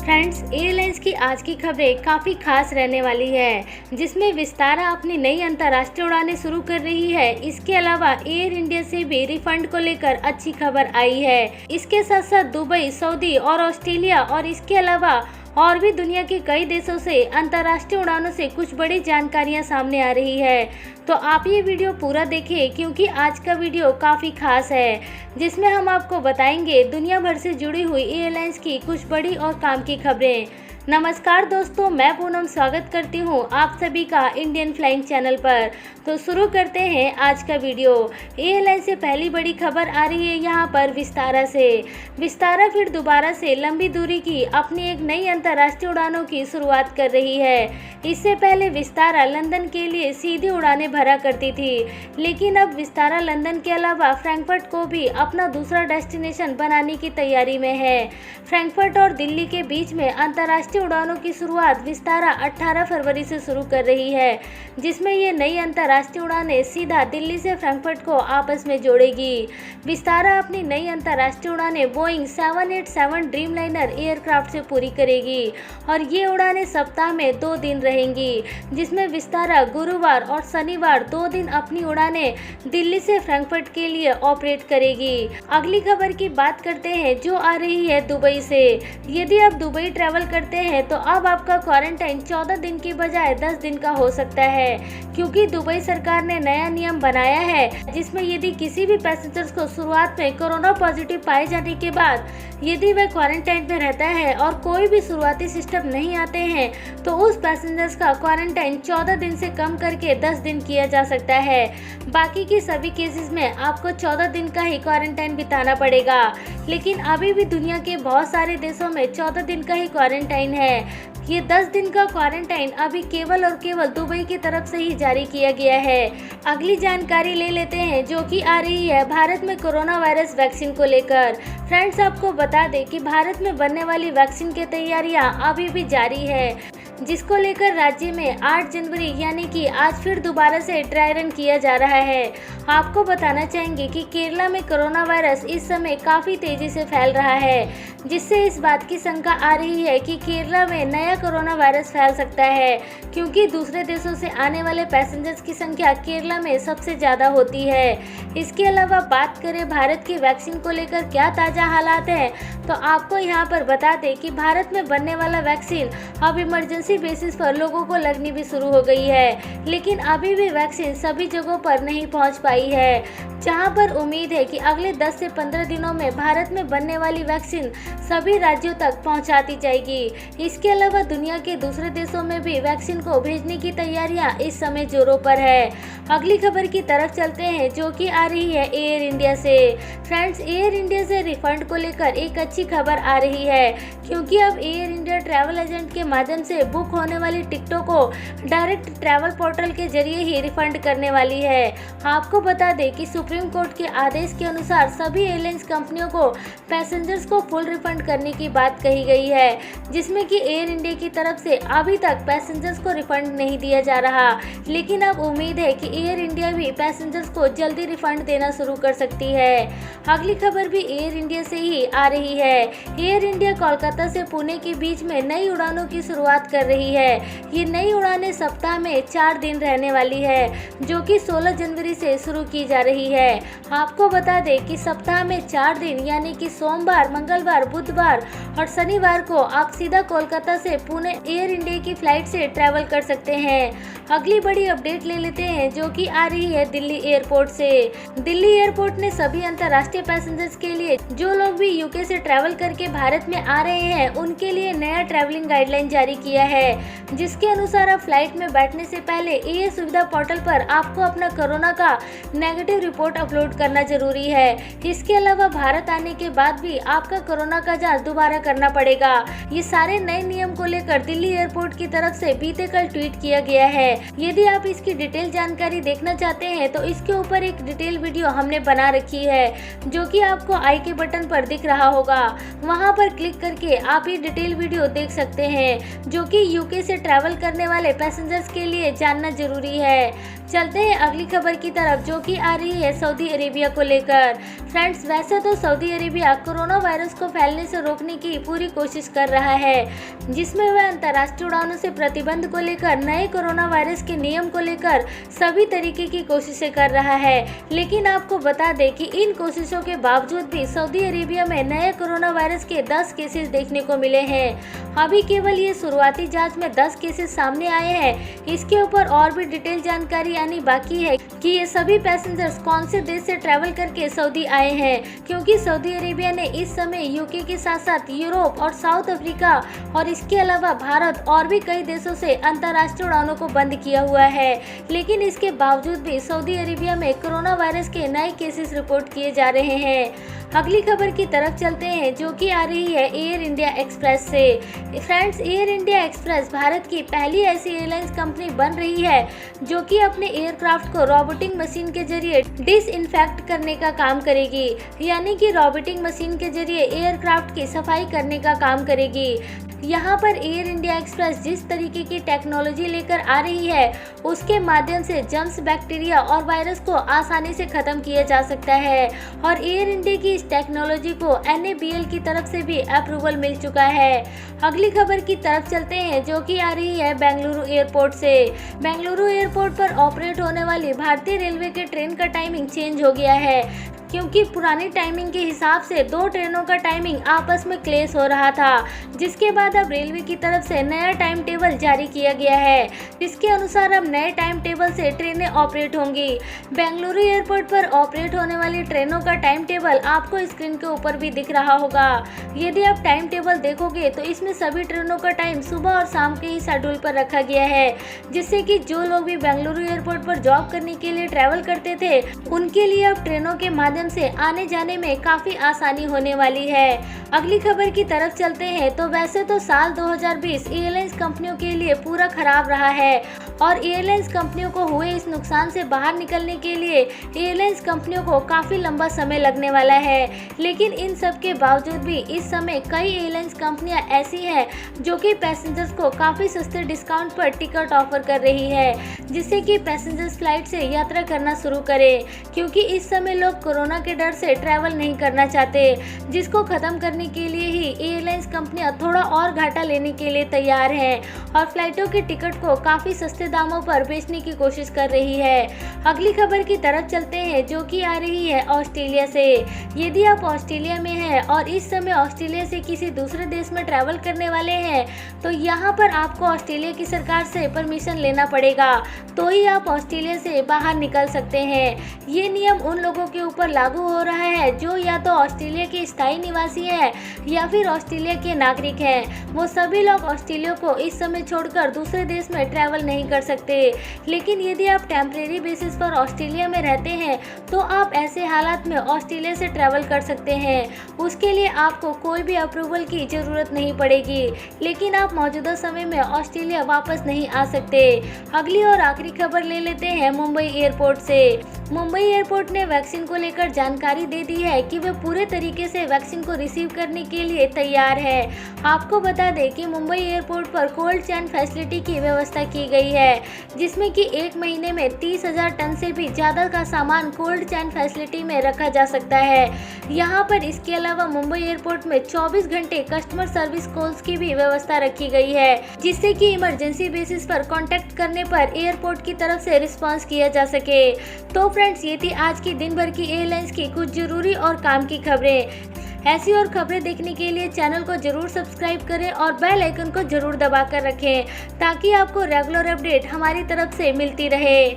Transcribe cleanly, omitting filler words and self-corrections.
Friends, airlines की आज की खबरें काफ़ी खास रहने वाली है, जिसमें विस्तारा अपनी नई अंतर्राष्ट्रीय उड़ानें शुरू कर रही है। इसके अलावा एयर इंडिया से भी रिफंड को लेकर अच्छी खबर आई है। इसके साथ साथ दुबई, सऊदी और ऑस्ट्रेलिया और इसके अलावा और भी दुनिया के कई देशों से अंतर्राष्ट्रीय उड़ानों से कुछ बड़ी जानकारियां सामने आ रही है। तो आप ये वीडियो पूरा देखें, क्योंकि आज का वीडियो काफ़ी खास है, जिसमें हम आपको बताएंगे दुनिया भर से जुड़ी हुई एयरलाइंस की कुछ बड़ी और काम की खबरें। नमस्कार दोस्तों, मैं पूनम स्वागत करती हूं आप सभी का इंडियन फ्लाइंग चैनल पर। तो शुरू करते हैं आज का वीडियो। एयरलाइन से पहली बड़ी खबर आ रही है यहाँ पर विस्तारा से। विस्तारा फिर दोबारा से लंबी दूरी की अपनी एक नई अंतर्राष्ट्रीय उड़ानों की शुरुआत कर रही है। इससे पहले विस्तारा लंदन के लिए सीधी उड़ानें भरा करती थी, लेकिन अब विस्तारा लंदन के अलावा फ्रैंकफर्ट को भी अपना दूसरा डेस्टिनेशन बनाने की तैयारी में है। फ्रैंकफर्ट और दिल्ली के बीच में अंतर्राष्ट्रीय उड़ानों की शुरुआत विस्तारा 18 फरवरी से शुरू कर रही है, जिसमें ये नई अंतर्राष्ट्रीय उड़ानें सीधा दिल्ली से फ्रैंकफर्ट को आपस में जोड़ेगी। विस्तारा अपनी नई अंतर्राष्ट्रीय उड़ानें बोइंग 787 ड्रीमलाइनर एयरक्राफ्ट से पूरी करेगी और ये उड़ानें सप्ताह में 2 दिन रहेंगी, जिसमें विस्तारा गुरुवार और शनिवार 2 दिन अपनी उड़ानें दिल्ली से फ्रैंकफर्ट के लिए ऑपरेट करेगी। अगली खबर की बात करते हैं, जो आ रही है दुबई से। यदि आप दुबई ट्रैवल करते हैं तो अब आपका क्वारंटाइन 14 दिन की बजाय 10 दिन का हो सकता है, क्योंकि दुबई सरकार ने नया नियम बनाया है, जिसमें यदि किसी भी पैसेंजर्स को शुरुआत में कोरोना पॉजिटिव पाए जाने के बाद यदि वह क्वारंटाइन में रहता है और कोई भी शुरुआती सिस्टम नहीं आते हैं, तो उस पैसेंजर्स का क्वारंटाइन 14 दिन से कम करके 10 दिन किया जा सकता है। बाकी की सभी केसेस में आपको 14 दिन का ही क्वारंटाइन बिताना पड़ेगा, लेकिन अभी भी दुनिया के बहुत सारे देशों में 14 दिन का ही क्वारंटाइन है। ये 10 दिन का क्वारंटाइन अभी केवल और केवल दुबई की तरफ से ही जारी किया गया है। अगली जानकारी ले लेते हैं, जो कि आ रही है भारत में कोरोना वायरस वैक्सीन को लेकर। फ्रेंड्स, आपको बता दें कि भारत में बनने वाली वैक्सीन की तैयारियां अभी भी जारी है, जिसको लेकर राज्य में 8 जनवरी यानी कि आज फिर दोबारा से ड्राई रन किया जा रहा है। आपको बताना चाहेंगे कि केरला में कोरोना वायरस इस समय काफ़ी तेज़ी से फैल रहा है, जिससे इस बात की शंका आ रही है कि केरला में नया कोरोना वायरस फैल सकता है, क्योंकि दूसरे देशों से आने वाले पैसेंजर्स की संख्या केरला में सबसे ज़्यादा होती है। इसके अलावा बात करें भारत की वैक्सीन को लेकर क्या ताज़ा हालात हैं, तो आपको यहाँ पर बता दें कि भारत में बनने वाला वैक्सीन अब इमरजेंसी बेसिस पर लोगों को लगनी भी शुरू हो गई है, लेकिन अभी भी वैक्सीन सभी जगहों पर नहीं पहुँच पाई है, जहां पर उम्मीद है कि अगले 10 से 15 दिनों में भारत में बनने वाली वैक्सीन सभी राज्यों तक पहुंचा दी जाएगी। इसके अलावा दुनिया के दूसरे देशों में भी वैक्सीन को भेजने की तैयारियां इस समय जोरों पर है। अगली खबर की तरफ चलते हैं, जो कि आ रही है एयर इंडिया से। फ्रेंड्स, एयर इंडिया से रिफंड को लेकर एक अच्छी खबर आ रही है, क्योंकि अब एयर इंडिया ट्रैवल एजेंट के माध्यम से बुक होने वाली टिकटों को डायरेक्ट ट्रैवल पोर्टल के जरिए ही रिफंड करने वाली है। आपको बता दें कि सुप्रीम कोर्ट के आदेश के अनुसार सभी एयरलाइंस कंपनियों को पैसेंजर्स को फुल रिफंड करने की बात कही गई है, जिसमें कि एयर इंडिया की तरफ से अभी तक पैसेंजर्स को रिफंड नहीं दिया जा रहा, लेकिन अब उम्मीद है कि एयर इंडिया भी पैसेंजर्स को जल्दी रिफंड देना शुरू कर सकती है। अगली खबर भी एयर इंडिया से ही आ रही है। एयर इंडिया कोलकाता से पुणे के बीच में नई उड़ानों की शुरुआत कर रही है। ये नई उड़ानें सप्ताह में 4 दिन रहने वाली है, जो कि 16 जनवरी से शुरू की जा रही है। आपको बता दें कि सप्ताह में 4 दिन यानी कि सोमवार, मंगलवार, बुधवार और शनिवार को आप सीधा कोलकाता से पुणे एयर इंडिया की फ्लाइट से ट्रैवल कर सकते हैं। अगली बड़ी अपडेट ले लेते हैं, जो कि आ रही है दिल्ली एयरपोर्ट से। दिल्ली एयरपोर्ट ने सभी अंतर्राष्ट्रीय पैसेंजर्स के लिए, जो लोग भी यूके से ट्रैवल करके भारत में आ रहे हैं, उनके लिए नया ट्रैवलिंग गाइडलाइन जारी किया है, जिसके अनुसार आप फ्लाइट में बैठने से पहले एयर सुविधा पोर्टल पर आपको अपना कोरोना का नेगेटिव रिपोर्ट अपलोड करना जरूरी है। इसके अलावा भारत आने के बाद भी आपका कोरोना का जांच दोबारा करना पड़ेगा। ये सारे नए नियम को लेकर दिल्ली एयरपोर्ट की तरफ से बीते कल ट्वीट किया गया है। यदि आप इसकी डिटेल जानकारी देखना चाहते हैं तो इसके ऊपर एक डिटेल वीडियो हमने बना रखी है, जो कि आपको आई के बटन पर दिख रहा होगा। वहां पर क्लिक करके आप ये डिटेल वीडियो देख सकते हैं, जो कि यूके से ट्रैवल करने वाले पैसेंजर्स के लिए जानना जरूरी है। चलते हैं अगली खबर की तरफ, जो कि आ रही है सऊदी अरेबिया को लेकर। फ्रेंड्स, वैसे तो सऊदी अरेबिया कोरोना वायरस को फैलने से रोकने की पूरी कोशिश कर रहा है, जिसमें वह अंतर्राष्ट्रीय उड़ानों से प्रतिबंध को लेकर, नए कोरोना वायरस के नियम को लेकर सभी तरीके की कोशिशें कर रहा है। लेकिन आपको बता दें कि इन कोशिशों के बावजूद भी सऊदी अरेबिया में नए कोरोना वायरस के 10 केसेस देखने को मिले हैं। अभी केवल ये शुरुआती जांच में 10 केसेस सामने आए हैं। इसके ऊपर और भी डिटेल जानकारी आनी बाकी है कि ये सभी पैसेंजर्स कौन से देश से ट्रैवल करके सऊदी आए हैं, क्योंकि सऊदी अरेबिया ने इस समय यूके के साथ साथ यूरोप और साउथ अफ्रीका और इसके अलावा भारत और भी कई देशों से अंतर्राष्ट्रीय उड़ानों को बंद किया हुआ है। लेकिन इसके बावजूद भी सऊदी अरेबिया में कोरोना वायरस के नए केसेस रिपोर्ट किए जा रहे हैं। अगली खबर की तरफ चलते हैं, जो कि आ रही है एयर इंडिया एक्सप्रेस से। Friends, air India express Bharat की पहली ऐसी एयरलाइंस कंपनी बन रही है जो कि अपने एयरक्राफ्ट को रोबोटिक मशीन के जरिए डिसइंफेक्ट करने का काम करेगी, यानी कि रोबोटिक मशीन के जरिए एयरक्राफ्ट की सफाई करने का काम करेगी। यहाँ पर एयर इंडिया एक्सप्रेस जिस तरीके की टेक्नोलॉजी लेकर आ रही है, उसके माध्यम से जर्म्स, बैक्टीरिया और वायरस को आसानी से खत्म किया जा सकता है और एयर इंडिया की इस टेक्नोलॉजी को NABL की तरफ से भी अप्रूवल मिल चुका है। अगली खबर की तरफ चलते हैं, जो कि आ रही है बेंगलुरु एयरपोर्ट से। बेंगलुरु एयरपोर्ट पर ऑपरेट होने वाली भारतीय रेलवे के ट्रेन का टाइमिंग चेंज हो गया है, क्योंकि पुरानी टाइमिंग के हिसाब से 2 ट्रेनों का टाइमिंग आपस में क्लैश हो रहा था, जिसके बाद अब रेलवे की तरफ से नया टाइम टेबल जारी किया गया है। इसके अनुसार अब नए टाइम टेबल से ट्रेनें ऑपरेट होंगी। बेंगलुरु एयरपोर्ट पर ऑपरेट होने वाली ट्रेनों का टाइम टेबल आपको स्क्रीन के ऊपर भी दिख रहा होगा। यदि आप टाइम टेबल देखोगे तो इसमें सभी ट्रेनों का टाइम सुबह और शाम के ही शेड्यूल पर रखा गया है, जिससे कि जो लोग भी बेंगलुरु एयरपोर्ट पर जॉब करने के लिए ट्रैवल करते थे, उनके लिए अब ट्रेनों के माध्यम से आने जाने में काफी आसानी होने वाली है। अगली खबर की तरफ चलते हैं, तो वैसे तो साल 2020 एयरलाइंस कंपनियों के लिए पूरा खराब रहा है और एयरलाइंस कंपनियों को हुए इस नुकसान से बाहर निकलने के लिए एयरलाइंस कंपनियों को काफी लंबा समय लगने वाला है। लेकिन इन सब के बावजूद भी इस समय कई एयरलाइंस कंपनियां ऐसी हैं जो कि पैसेंजर्स को काफी सस्ते डिस्काउंट पर टिकट ऑफर कर रही है, जिससे कि पैसेंजर्स फ्लाइट से यात्रा करना शुरू करें, क्योंकि इस समय लोग कोरोना के डर से ट्रैवल नहीं करना चाहते, जिसको खत्म करने के लिए ही एयरलाइंस कंपनियां थोड़ा और घाटा लेने के लिए तैयार हैं और फ्लाइटों के टिकट को काफी सस्ते दामों पर बेचने की कोशिश कर रही है। अगली खबर की तरफ चलते हैं, जो कि आ रही है ऑस्ट्रेलिया से। यदि आप ऑस्ट्रेलिया में हैं और इस समय ऑस्ट्रेलिया से किसी दूसरे देश में ट्रैवल करने वाले हैं, तो यहाँ पर आपको ऑस्ट्रेलिया की सरकार से परमिशन लेना पड़ेगा, तो ही आप ऑस्ट्रेलिया से बाहर निकल सकते हैं। ये नियम उन लोगों के ऊपर लागू हो रहा है जो या तो ऑस्ट्रेलिया के स्थायी निवासी हैं या फिर ऑस्ट्रेलिया के नागरिक हैं। वो सभी लोग ऑस्ट्रेलिया को इस समय छोड़कर दूसरे देश में ट्रैवल नहीं कर सकते। लेकिन यदि आप टेम्परेरी बेसिस पर ऑस्ट्रेलिया में रहते हैं, तो आप ऐसे हालात में ऑस्ट्रेलिया से ट्रैवल कर सकते हैं। उसके लिए आपको कोई भी अप्रूवल की ज़रूरत नहीं पड़ेगी, लेकिन आप मौजूदा समय में ऑस्ट्रेलिया वापस नहीं आ सकते। अगली और आखिरी खबर ले लेते हैं मुंबई एयरपोर्ट से। मुंबई एयरपोर्ट ने वैक्सीन को लेकर जानकारी दे दी है कि वे पूरे तरीके से वैक्सीन को रिसीव करने के लिए तैयार है। आपको बता दें कि मुंबई एयरपोर्ट पर कोल्ड चेन फैसिलिटी की व्यवस्था की गई है, जिसमें कि 1 महीने में 30,000 टन से भी ज़्यादा का सामान कोल्ड चेन फैसिलिटी में रखा जा सकता है। यहाँ पर इसके अलावा मुंबई एयरपोर्ट में 24 घंटे कस्टमर सर्विस कॉल्स की भी व्यवस्था रखी गई है, जिससे कि इमरजेंसी बेसिस पर कॉन्टैक्ट करने पर एयरपोर्ट की तरफ से रिस्पॉन्स किया जा सके। तो फ्रेंड्स, ये थी आज की दिन भर की एयरलाइंस की कुछ जरूरी और काम की खबरें। ऐसी और खबरें देखने के लिए चैनल को जरूर सब्सक्राइब करें और बेल आइकन को जरूर दबा कर रखें, ताकि आपको रेगुलर अपडेट हमारी तरफ से मिलती रहे।